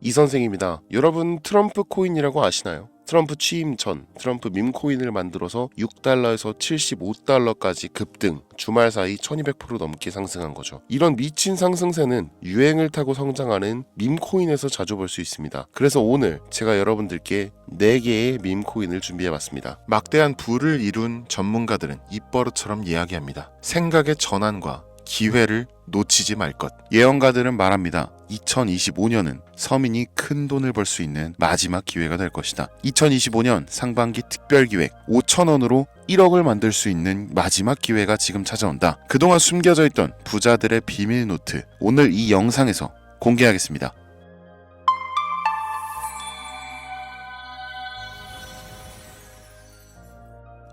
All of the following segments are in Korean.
이 선생입니다. 여러분 트럼프 코인이라고 아시나요? 트럼프 취임 전 트럼프 밈코인을 만들어서 6달러에서 75달러까지 급등, 주말 사이 1200% 넘게 상승한 거죠. 이런 미친 상승세는 유행을 타고 성장하는 밈코인에서 자주 볼 수 있습니다. 그래서 오늘 제가 여러분들께 4개의 밈코인을 준비해봤습니다. 막대한 부를 이룬 전문가들은 입버릇처럼 이야기합니다. 생각의 전환과 기회를 놓치지 말 것. 예언가들은 말합니다. 2025년은 서민이 큰 돈을 벌 수 있는 마지막 기회가 될 것이다. 2025년 상반기 특별기획 5,000원으로 1억을 만들 수 있는 마지막 기회가 지금 찾아온다. 그동안 숨겨져 있던 부자들의 비밀 노트, 오늘 이 영상에서 공개하겠습니다.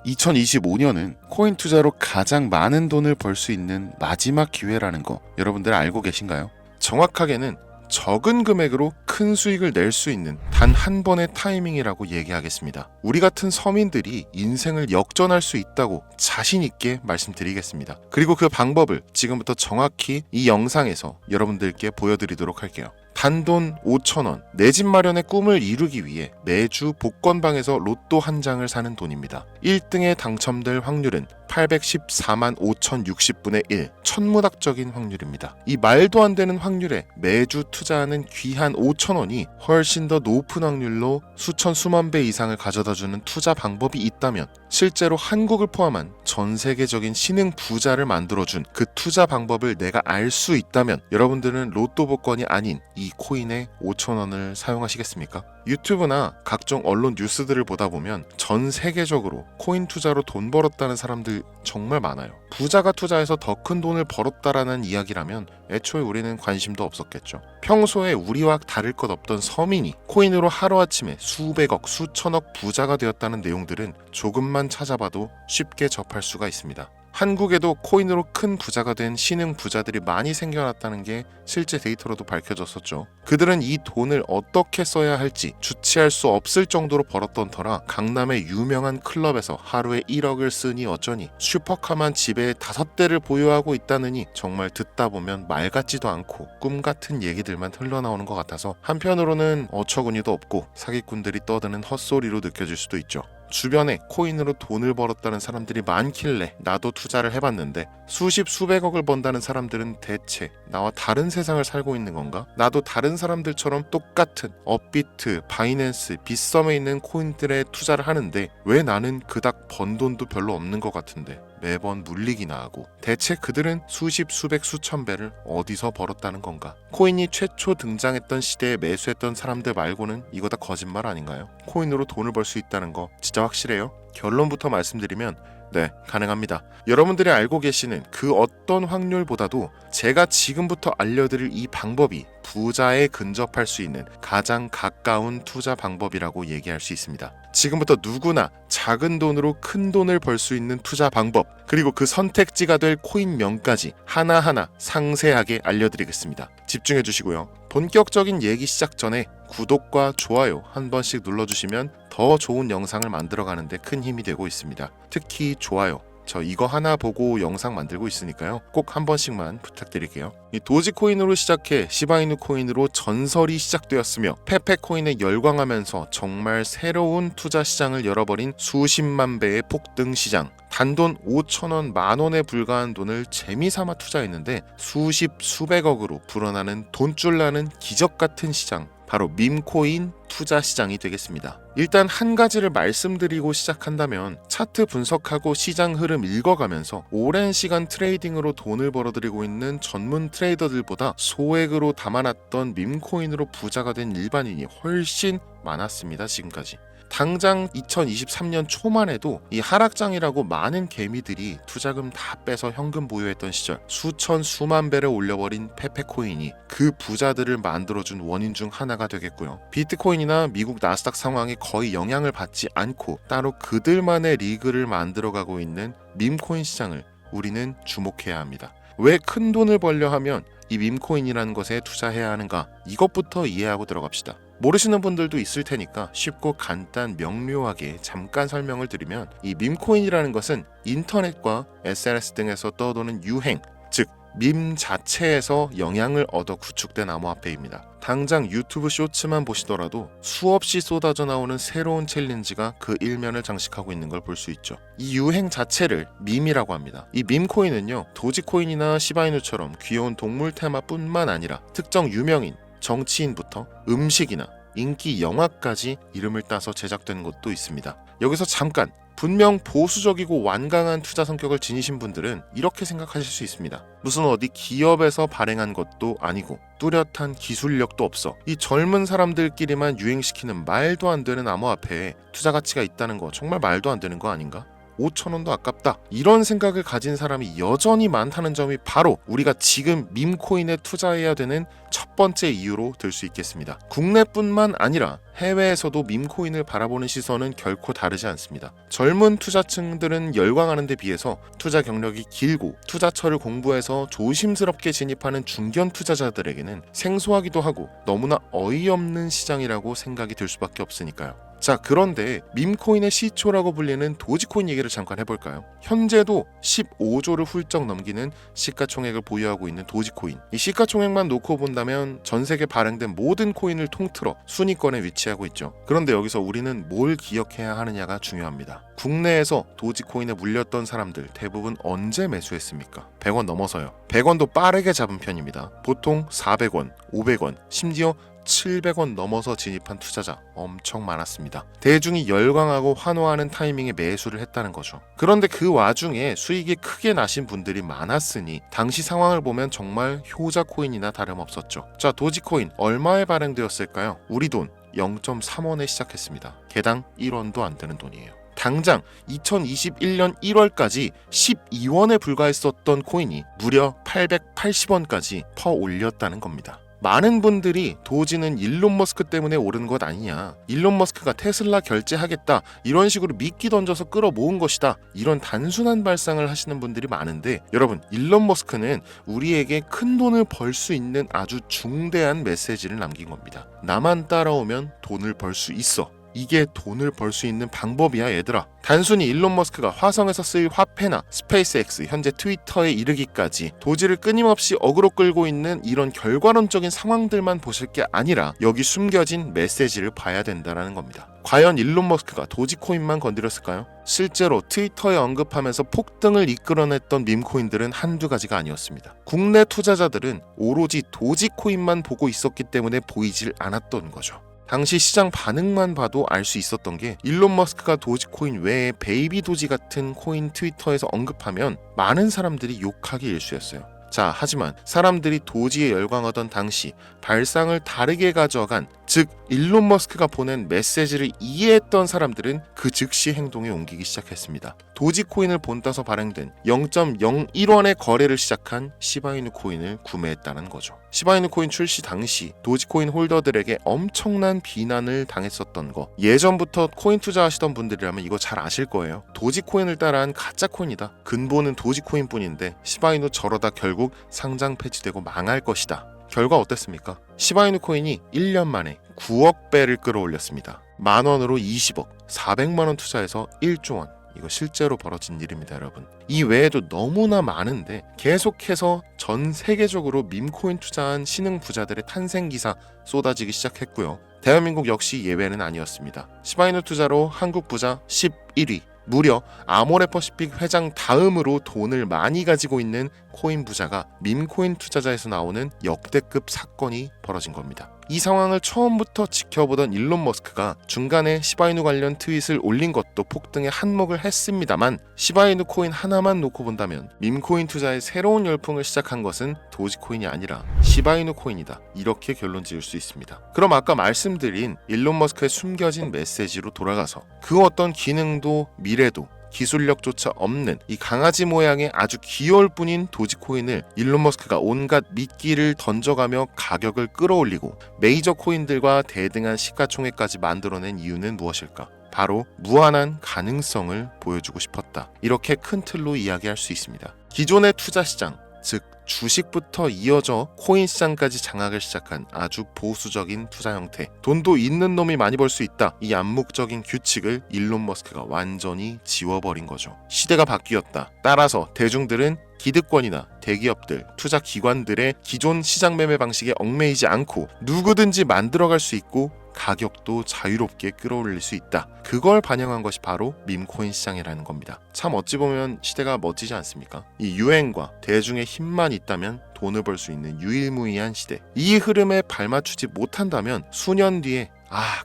(2025년은) 코인 투자로 가장 많은 돈을 벌 수 있는 마지막 기회라는 거 여러분들 알고 계신가요? 정확하게는 적은 금액으로 큰 수익을 낼 수 있는 단 한 번의 타이밍이라고 얘기하겠습니다. 우리 같은 서민들이 인생을 역전할 수 있다고 자신 있게 말씀드리겠습니다. 그리고 그 방법을 지금부터 정확히 이 영상에서 여러분들께 보여드리도록 할게요. 단돈 5,000원, 내 집 마련의 꿈을 이루기 위해 매주 복권방에서 로또 한 장을 사는 돈입니다. 1등에 당첨될 확률은 814만 5,060분의 1, 천문학적인 확률입니다. 이 말도 안 되는 확률에 매주 투자하는 귀한 5,000원이 훨씬 더 높은 확률로 수천 수만 배 이상을 가져다주는 투자 방법이 있다면, 실제로 한국을 포함한 전 세계적인 신흥 부자를 만들어준 그 투자 방법을 내가 알 수 있다면 여러분들은 로또 복권이 아닌 이 코인의 5,000원을 사용하시겠습니까? 유튜브나 각종 언론 뉴스들을 보다 보면 전 세계적으로 코인 투자로 돈 벌었다는 사람들 정말 많아요. 부자가 투자해서 더 큰 돈을 벌었다라는 이야기라면 애초에 우리는 관심도 없었겠죠. 평소에 우리와 다를 것 없던 서민이 코인으로 하루아침에 수백억, 수천억 부자가 되었다는 내용들은 조금만 찾아봐도 쉽게 접할 수가 있습니다. 한국에도 코인으로 큰 부자가 된 신흥 부자들이 많이 생겨났다는 게 실제 데이터로도 밝혀졌었죠. 그들은 이 돈을 어떻게 써야 할지 주체할 수 없을 정도로 벌었던 터라 강남의 유명한 클럽에서 하루에 1억을 쓰니 어쩌니, 슈퍼카만 집에 5대를 보유하고 있다느니, 정말 듣다 보면 말 같지도 않고 꿈 같은 얘기들만 흘러나오는 것 같아서 한편으로는 어처구니도 없고 사기꾼들이 떠드는 헛소리로 느껴질 수도 있죠. 주변에 코인으로 돈을 벌었다는 사람들이 많길래 나도 투자를 해봤는데, 수십 수백억을 번다는 사람들은 대체 나와 다른 세상을 살고 있는 건가? 나도 다른 사람들처럼 똑같은 업비트, 바이낸스, 빗썸에 있는 코인들에 투자를 하는데 왜 나는 그닥 번 돈도 별로 없는 것 같은데 매번 물리기나 하고, 대체 그들은 수십, 수백, 수천 배를 어디서 벌었다는 건가? 코인이 최초 등장했던 시대에 매수했던 사람들 말고는 이거 다 거짓말 아닌가요? 코인으로 돈을 벌 수 있다는 거 진짜 확실해요? 결론부터 말씀드리면 네, 가능합니다. 여러분들이 알고 계시는 그 어떤 확률보다도 제가 지금부터 알려드릴 이 방법이 부자에 근접할 수 있는 가장 가까운 투자 방법이라고 얘기할 수 있습니다. 지금부터 누구나 작은 돈으로 큰 돈을 벌 수 있는 투자 방법, 그리고 그 선택지가 될 코인명까지 하나하나 상세하게 알려드리겠습니다. 집중해 주시고요. 본격적인 얘기 시작 전에 구독과 좋아요 한 번씩 눌러주시면 더 좋은 영상을 만들어가는데 큰 힘이 되고 있습니다. 특히 좋아요, 저 이거 하나 보고 영상 만들고 있으니까요, 꼭 한 번씩만 부탁드릴게요. 이 도지코인으로 시작해 시바이누 코인으로 전설이 시작되었으며 페페코인에 열광하면서 정말 새로운 투자 시장을 열어버린 수십만 배의 폭등 시장. 단돈 5,000원, 만원에 불과한 돈을 재미삼아 투자했는데 수십 수백억으로 불어나는 돈줄 나는 기적 같은 시장, 바로 밈코인 투자 시장이 되겠습니다. 일단 한 가지를 말씀드리고 시작한다면, 차트 분석하고 시장 흐름 읽어가면서 오랜 시간 트레이딩으로 돈을 벌어들이고 있는 전문 트레이더들보다 소액으로 담아놨던 밈코인으로 부자가 된 일반인이 훨씬 많았습니다. 지금까지. 당장 2023년 초만 해도 이 하락장이라고 많은 개미들이 투자금 다 빼서 현금 보유했던 시절, 수천 수만 배를 올려버린 페페코인이 그 부자들을 만들어준 원인 중 하나가 되겠고요. 비트코인이나 미국 나스닥 상황에 거의 영향을 받지 않고 따로 그들만의 리그를 만들어가고 있는 밈코인 시장을 우리는 주목해야 합니다. 왜 큰 돈을 벌려 하면 이 밈코인이라는 것에 투자해야 하는가? 이것부터 이해하고 들어갑시다. 모르시는 분들도 있을 테니까 쉽고 간단 명료하게 잠깐 설명을 드리면, 이 밈코인이라는 것은 인터넷과 SNS 등에서 떠도는 유행, 즉 밈 자체에서 영향을 얻어 구축된 암호화폐입니다. 당장 유튜브 쇼츠만 보시더라도 수없이 쏟아져 나오는 새로운 챌린지가 그 일면을 장식하고 있는 걸 볼 수 있죠. 이 유행 자체를 밈이라고 합니다. 이 밈코인은요, 도지코인이나 시바이누처럼 귀여운 동물 테마뿐만 아니라 특정 유명인, 정치인부터 음식이나 인기 영화까지 이름을 따서 제작된 것도 있습니다. 여기서 잠깐, 분명 보수적이고 완강한 투자 성격을 지니신 분들은 이렇게 생각하실 수 있습니다. 무슨 어디 기업에서 발행한 것도 아니고 뚜렷한 기술력도 없어 이 젊은 사람들끼리만 유행시키는 말도 안 되는 암호화폐에 투자 가치가 있다는 거 정말 말도 안 되는 거 아닌가? 5,000원도 아깝다. 이런 생각을 가진 사람이 여전히 많다는 점이 바로 우리가 지금 밈코인에 투자해야 되는 첫 번째 이유로 들 수 있겠습니다. 국내뿐만 아니라 해외에서도 밈코인을 바라보는 시선은 결코 다르지 않습니다. 젊은 투자층들은 열광하는 데 비해서 투자 경력이 길고 투자처를 공부해서 조심스럽게 진입하는 중견 투자자들에게는 생소하기도 하고 너무나 어이없는 시장이라고 생각이 들 수밖에 없으니까요. 자, 그런데 밈코인의 시초라고 불리는 도지코인 얘기를 잠깐 해볼까요? 현재도 15조를 훌쩍 넘기는 시가총액을 보유하고 있는 도지코인. 이 시가총액만 놓고 본다면 전 세계 발행된 모든 코인을 통틀어 순위권에 위치하고 있죠. 그런데 여기서 우리는 뭘 기억해야 하느냐가 중요합니다. 국내에서 도지코인에 물렸던 사람들 대부분 언제 매수했습니까? 100원 넘어서요. 100원도 빠르게 잡은 편입니다. 보통 400원, 500원, 심지어 700원 넘어서 진입한 투자자 엄청 많았습니다. 대중이 열광하고 환호하는 타이밍에 매수를 했다는 거죠. 그런데 그 와중에 수익이 크게 나신 분들이 많았으니 당시 상황을 보면 정말 효자 코인이나 다름없었죠. 자, 도지코인 얼마에 발행되었을까요? 우리 돈 0.3원에 시작했습니다. 개당 1원도 안 되는 돈이에요. 당장 2021년 1월까지 12원에 불과했었던 코인이 무려 880원까지 퍼 올렸다는 겁니다. 많은 분들이 도지는 일론 머스크 때문에 오른 것 아니냐, 일론 머스크가 테슬라 결제하겠다 이런 식으로 미끼 던져서 끌어모은 것이다, 이런 단순한 발상을 하시는 분들이 많은데, 여러분, 일론 머스크는 우리에게 큰 돈을 벌 수 있는 아주 중대한 메시지를 남긴 겁니다. 나만 따라오면 돈을 벌 수 있어. 이게 돈을 벌 수 있는 방법이야, 얘들아. 단순히 일론 머스크가 화성에서 쓰일 화폐나 스페이스X, 현재 트위터에 이르기까지 도지를 끊임없이 어그로 끌고 있는 이런 결과론적인 상황들만 보실 게 아니라 여기 숨겨진 메시지를 봐야 된다는 겁니다. 과연 일론 머스크가 도지코인만 건드렸을까요? 실제로 트위터에 언급하면서 폭등을 이끌어냈던 밈코인들은 한두 가지가 아니었습니다. 국내 투자자들은 오로지 도지코인만 보고 있었기 때문에 보이질 않았던 거죠. 당시 시장 반응만 봐도 알 수 있었던 게, 일론 머스크가 도지코인 외에 베이비 도지 같은 코인 트위터에서 언급하면 많은 사람들이 욕하기 일쑤였어요. 자, 하지만 사람들이 도지에 열광하던 당시 발상을 다르게 가져간, 즉 일론 머스크가 보낸 메시지를 이해했던 사람들은 그 즉시 행동에 옮기기 시작했습니다. 도지코인을 본따서 발행된 0.01원의 거래를 시작한 시바이누 코인을 구매했다는 거죠. 시바이누 코인 출시 당시 도지코인 홀더들에게 엄청난 비난을 당했었던 거, 예전부터 코인 투자하시던 분들이라면 이거 잘 아실 거예요. 도지코인을 따라한 가짜 코인이다. 근본은 도지코인 뿐인데 시바이누 저러다 결국 상장 폐지되고 망할 것이다. 결과 어땠습니까? 시바이누 코인이 1년 만에 9억 배를 끌어올렸습니다. 만원으로 20억, 400만원 투자해서 1조 원. 이거 실제로 벌어진 일입니다, 여러분. 이 외에도 너무나 많은데 계속해서 전 세계적으로 밈코인 투자한 신흥 부자들의 탄생 기사 쏟아지기 시작했고요. 대한민국 역시 예외는 아니었습니다. 시바이누 투자로 한국 부자 11위. 무려 아모레퍼시픽 회장 다음으로 돈을 많이 가지고 있는 코인 부자가 밈코인 투자자에서 나오는 역대급 사건이 벌어진 겁니다. 이 상황을 처음부터 지켜보던 일론 머스크가 중간에 시바이누 관련 트윗을 올린 것도 폭등에 한몫을 했습니다만, 시바이누 코인 하나만 놓고 본다면 밈코인 투자의 새로운 열풍을 시작한 것은 도지코인이 아니라 시바이누 코인이다, 이렇게 결론 지을 수 있습니다. 그럼 아까 말씀드린 일론 머스크의 숨겨진 메시지로 돌아가서 그 어떤 기능도 미래도 기술력조차 없는 이 강아지 모양의 아주 귀여울 뿐인 도지코인을 일론 머스크가 온갖 미끼를 던져가며 가격을 끌어올리고 메이저 코인들과 대등한 시가총액까지 만들어낸 이유는 무엇일까? 바로 무한한 가능성을 보여주고 싶었다. 이렇게 큰 틀로 이야기할 수 있습니다. 기존의 투자 시장, 즉 주식부터 이어져 코인 시장까지 장악을 시작한 아주 보수적인 투자 형태, 돈도 있는 놈이 많이 벌 수 있다, 이 암묵적인 규칙을 일론 머스크가 완전히 지워버린 거죠. 시대가 바뀌었다. 따라서 대중들은 기득권이나 대기업들, 투자 기관들의 기존 시장 매매 방식에 얽매이지 않고 누구든지 만들어갈 수 있고 가격도 자유롭게 끌어올릴 수 있다. 그걸 반영한 것이 바로 밈코인 시장이라는 겁니다. 참 어찌 보면 시대가 멋지지 않습니까? 이 유행과 대중의 힘만 있다면 돈을 벌 수 있는 유일무이한 시대. 이 흐름에 발맞추지 못한다면 수년 뒤에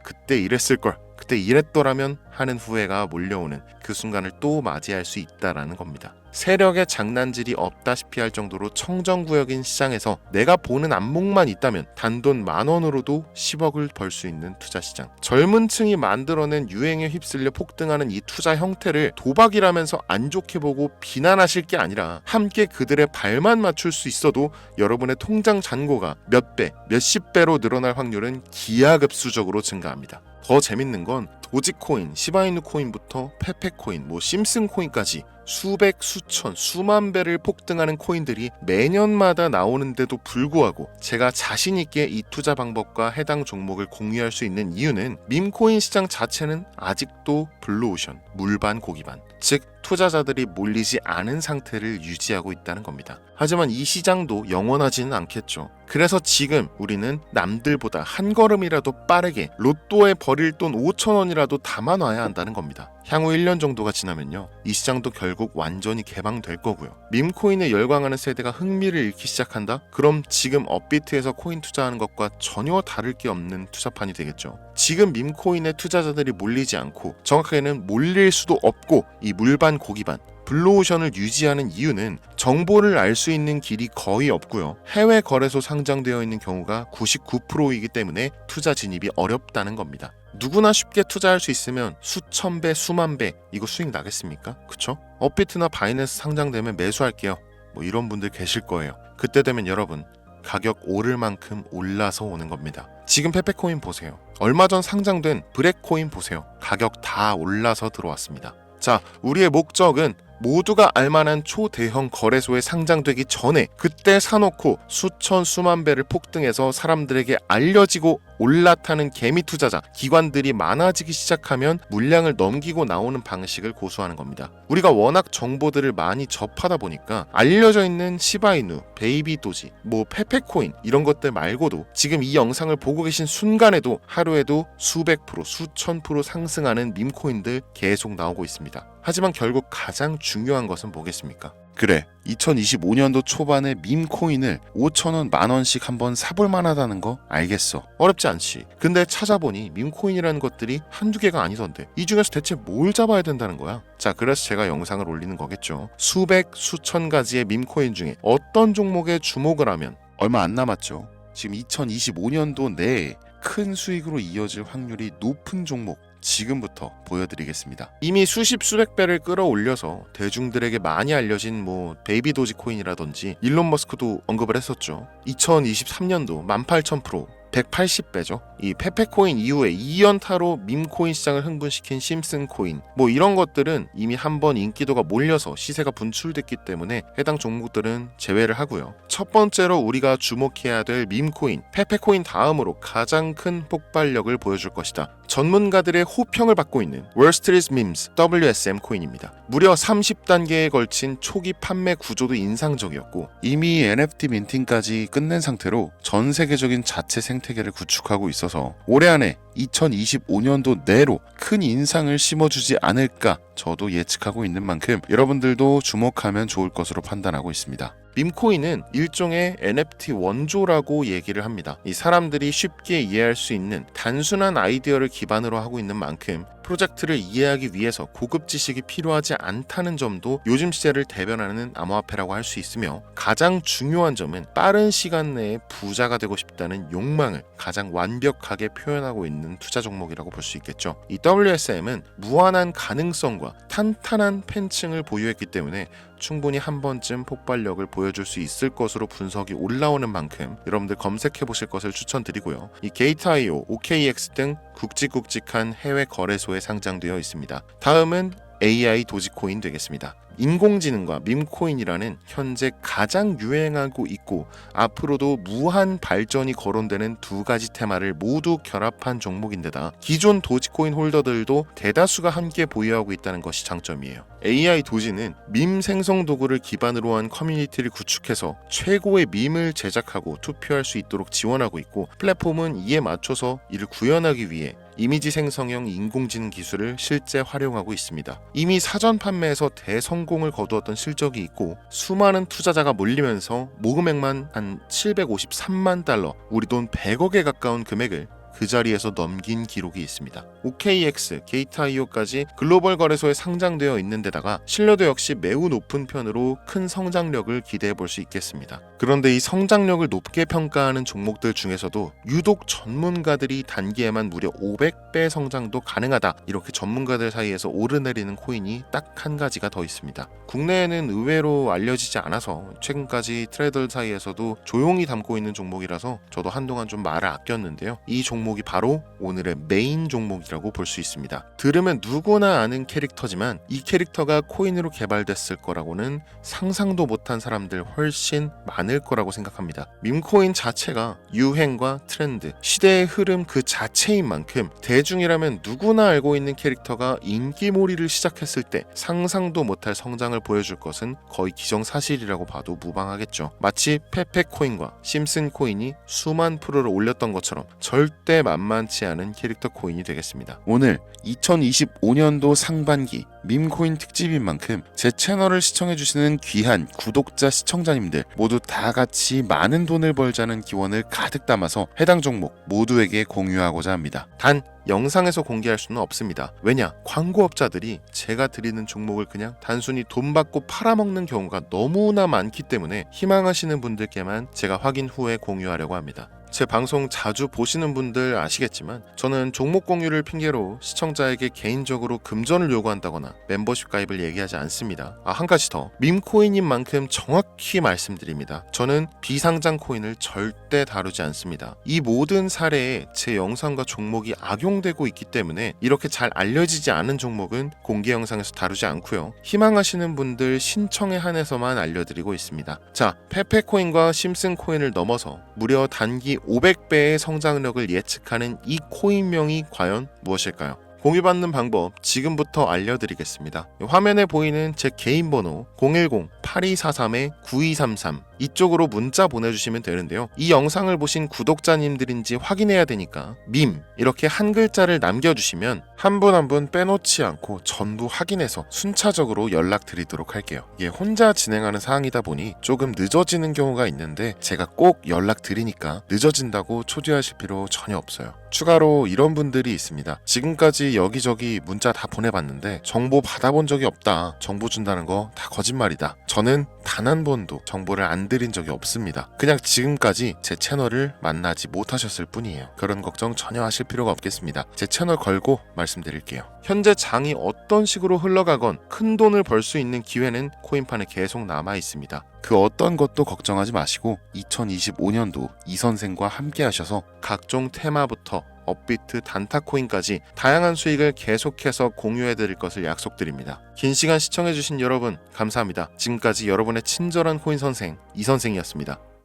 그때 이랬을걸, 그때 이랬더라면 하는 후회가 몰려오는 그 순간을 또 맞이할 수 있다라는 겁니다. 세력의 장난질이 없다시피 할 정도로 청정구역인 시장에서 내가 보는 안목만 있다면 단돈 10,000원으로도 10억을 벌 수 있는 투자시장. 젊은 층이 만들어낸 유행에 휩쓸려 폭등하는 이 투자 형태를 도박이라면서 안 좋게 보고 비난하실 게 아니라 함께 그들의 발만 맞출 수 있어도 여러분의 통장 잔고가 몇 배, 몇십 배로 늘어날 확률은 기하급수적으로 증가합니다. 더 재밌는 건 도지코인, 시바이누 코인부터 페페코인, 심슨 코인까지 수백, 수천, 수만 배를 폭등하는 코인들이 매년마다 나오는데도 불구하고 제가 자신 있게 이 투자 방법과 해당 종목을 공유할 수 있는 이유는 밈코인 시장 자체는 아직도 블루오션, 물반 고기반, 즉 투자자들이 몰리지 않은 상태를 유지하고 있다는 겁니다. 하지만 이 시장도 영원하지는 않겠죠. 그래서 지금 우리는 남들보다 한 걸음이라도 빠르게 로또에 버릴 돈 5,000원이라도 담아놔야 한다는 겁니다. 향후 1년 정도가 지나면요, 이 시장도 결국 완전히 개방될 거고요. 밈코인에 열광하는 세대가 흥미를 잃기 시작한다? 그럼 지금 업비트에서 코인 투자하는 것과 전혀 다를 게 없는 투자판이 되겠죠. 지금 밈코인에 투자자들이 몰리지 않고, 정확하게는 몰릴 수도 없고, 이 물반 고기반 블루오션을 유지하는 이유는 정보를 알 수 있는 길이 거의 없고요. 해외 거래소 상장되어 있는 경우가 99%이기 때문에 투자 진입이 어렵다는 겁니다. 누구나 쉽게 투자할 수 있으면 수천 배, 수만 배 이거 수익 나겠습니까? 그쵸? 업비트나 바이낸스 상장되면 매수할게요. 이런 분들 계실 거예요. 그때 되면 여러분, 가격 오를 만큼 올라서 오는 겁니다. 지금 페페코인 보세요. 얼마 전 상장된 브렉코인 보세요. 가격 다 올라서 들어왔습니다. 자, 우리의 목적은 모두가 알만한 초대형 거래소에 상장되기 전에 그때 사놓고 수천 수만 배를 폭등해서 사람들에게 알려지고 올라타는 개미 투자자, 기관들이 많아지기 시작하면 물량을 넘기고 나오는 방식을 고수하는 겁니다. 우리가 워낙 정보들을 많이 접하다 보니까 알려져 있는 시바이누, 베이비도지, 페페코인 이런 것들 말고도 지금 이 영상을 보고 계신 순간에도 하루에도 수백 프로, 수천 프로 상승하는 밈코인들 계속 나오고 있습니다. 하지만 결국 가장 중요한 것은 뭐겠습니까? 그래, 2025년도 초반에 밈코인을 5,000원, 10,000원씩 한번 사볼 만하다는 거 알겠어. 어렵지 않지. 근데 찾아보니 밈코인이라는 것들이 한두 개가 아니던데 이 중에서 대체 뭘 잡아야 된다는 거야? 자, 그래서 제가 영상을 올리는 거겠죠. 수백, 수천 가지의 밈코인 중에 어떤 종목에 주목을 하면 얼마 안 남았죠. 지금 2025년도 내에 큰 수익으로 이어질 확률이 높은 종목 지금부터 보여드리겠습니다. 이미 수십 수백 배를 끌어올려서 대중들에게 많이 알려진 베이비 도지 코인이라든지 일론 머스크도 언급을 했었죠. 2023년도 18,000%, 180배죠. 이 페페코인 이후에 2연타로 밈코인 시장을 흥분시킨 심슨 코인, 이런 것들은 이미 한번 인기도가 몰려서 시세가 분출됐기 때문에 해당 종목들은 제외를 하고요. 첫 번째로 우리가 주목해야 될 밈코인, 페페코인 다음으로 가장 큰 폭발력을 보여줄 것이다. 전문가들의 호평을 받고 있는 월스트리트 밈스 WSM 코인입니다. 무려 30단계에 걸친 초기 판매 구조도 인상적이었고 이미 NFT 민팅까지 끝낸 상태로 전 세계적인 자체 생태계를 구축하고 있어서 올해 안에 2025년도 내로 큰 인상을 심어주지 않을까 저도 예측하고 있는 만큼 여러분들도 주목하면 좋을 것으로 판단하고 있습니다. 밈코인은 일종의 NFT 원조라고 얘기를 합니다. 이 사람들이 쉽게 이해할 수 있는 단순한 아이디어를 기반으로 하고 있는 만큼 프로젝트를 이해하기 위해서 고급 지식이 필요하지 않다는 점도 요즘 시대를 대변하는 암호화폐라고 할 수 있으며, 가장 중요한 점은 빠른 시간 내에 부자가 되고 싶다는 욕망을 가장 완벽하게 표현하고 있는 투자 종목이라고 볼 수 있겠죠. 이 WSM은 무한한 가능성과 탄탄한 팬층을 보유했기 때문에 충분히 한 번쯤 폭발력을 보여줄 수 있을 것으로 분석이 올라오는 만큼 여러분들 검색해 보실 것을 추천드리고요. 이 게이트.io, OKX 등 굵직굵직한 해외 거래소에 상장되어 있습니다. 다음은 AI 도지코인 되겠습니다. 인공지능과 밈코인이라는 현재 가장 유행하고 있고 앞으로도 무한 발전이 거론되는 두 가지 테마를 모두 결합한 종목인데다 기존 도지코인 홀더들도 대다수가 함께 보유하고 있다는 것이 장점이에요. AI 도지는 밈 생성 도구를 기반으로 한 커뮤니티를 구축해서 최고의 밈을 제작하고 투표할 수 있도록 지원하고 있고, 플랫폼은 이에 맞춰서 이를 구현하기 위해 이미지 생성형 인공지능 기술을 실제 활용하고 있습니다. 이미 사전 판매에서 대성공을 거두었던 실적이 있고 수많은 투자자가 몰리면서 모금액만 한 753만 달러, 우리 돈 100억에 가까운 금액을 그 자리에서 넘긴 기록이 있습니다. OKX, 게이트.io까지 글로벌 거래소에 상장되어 있는 데다가 신뢰도 역시 매우 높은 편으로 큰 성장력을 기대해 볼 수 있겠습니다. 그런데 이 성장력을 높게 평가하는 종목들 중에서도 유독 전문가들이 단기에만 무려 500배 성장도 가능하다, 이렇게 전문가들 사이에서 오르내리는 코인이 딱 한 가지가 더 있습니다. 국내에는 의외로 알려지지 않아서 최근까지 트레이더 사이에서도 조용히 담고 있는 종목이라서 저도 한동안 좀 말을 아꼈는데요. 이 종목이 바로 오늘의 메인 종목이라고 볼 수 있습니다. 들으면 누구나 아는 캐릭터지만 이 캐릭터가 코인으로 개발됐을 거라고는 상상도 못한 사람들 훨씬 많을 거라고 생각합니다. 밈코인 자체가 유행과 트렌드, 시대의 흐름 그 자체인 만큼 대중이라면 누구나 알고 있는 캐릭터가 인기몰이를 시작했을 때 상상도 못할 성장을 보여줄 것은 거의 기정사실이라고 봐도 무방하겠죠. 마치 페페코인과 심슨코인이 수만 프로를 올렸던 것처럼 절대 만만치 않은 캐릭터 코인이 되겠습니다. 오늘 2025년도 상반기 밈코인 특집인 만큼 제 채널을 시청해주시는 귀한 구독자 시청자님들 모두 다 같이 많은 돈을 벌자는 기원을 가득 담아서 해당 종목 모두에게 공유하고자 합니다. 단 영상에서 공개할 수는 없습니다. 왜냐? 광고업자들이 제가 드리는 종목을 그냥 단순히 돈 받고 팔아먹는 경우가 너무나 많기 때문에 희망하시는 분들께만 제가 확인 후에 공유하려고 합니다. 제 방송 자주 보시는 분들 아시겠지만 저는 종목 공유를 핑계로 시청자에게 개인적으로 금전을 요구한다거나 멤버십 가입을 얘기하지 않습니다. 한 가지 더, 밈코인인 만큼 정확히 말씀드립니다. 저는 비상장 코인을 절대 다루지 않습니다. 이 모든 사례에 제 영상과 종목이 악용되고 있기 때문에 이렇게 잘 알려지지 않은 종목은 공개 영상에서 다루지 않고요. 희망하시는 분들 신청에 한해서만 알려드리고 있습니다. 자, 페페코인과 심슨코인을 넘어서 무려 단기 500배의 성장력을 예측하는 이 코인명이 과연 무엇일까요? 공유받는 방법 지금부터 알려드리겠습니다. 화면에 보이는 제 개인 번호 010-8243-9233 이쪽으로 문자 보내주시면 되는데요. 이 영상을 보신 구독자님들인지 확인해야 되니까 밈 이렇게 한 글자를 남겨주시면 한 분 한 분 빼놓지 않고 전부 확인해서 순차적으로 연락드리도록 할게요. 이게 혼자 진행하는 사항이다 보니 조금 늦어지는 경우가 있는데 제가 꼭 연락드리니까 늦어진다고 초조하실 필요 전혀 없어요. 추가로 이런 분들이 있습니다. 지금까지 여기저기 문자 다 보내봤는데 정보 받아본 적이 없다. 정보 준다는 거 다 거짓말이다. 저는 단 한 번도 정보를 안 드린 적이 없습니다. 그냥 지금까지 제 채널을 만나지 못하셨을 뿐이에요. 그런 걱정 전혀 하실 필요가 없겠습니다. 제 채널 걸고 말씀드릴게요. 현재 장이 어떤 식으로 흘러가건 큰 돈을 벌 수 있는 기회는 코인판에 계속 남아 있습니다. 그 어떤 것도 걱정하지 마시고 2025년도 이 선생과 함께 하셔서 각종 테마부터 업비트, 단타코인까지 다양한 수익을 계속해서 공유해드릴 것을 약속드립니다. 긴 시간 시청해주신 여러분 감사합니다. 지금까지 여러분의 친절한 코인 선생 이선생이었습니다.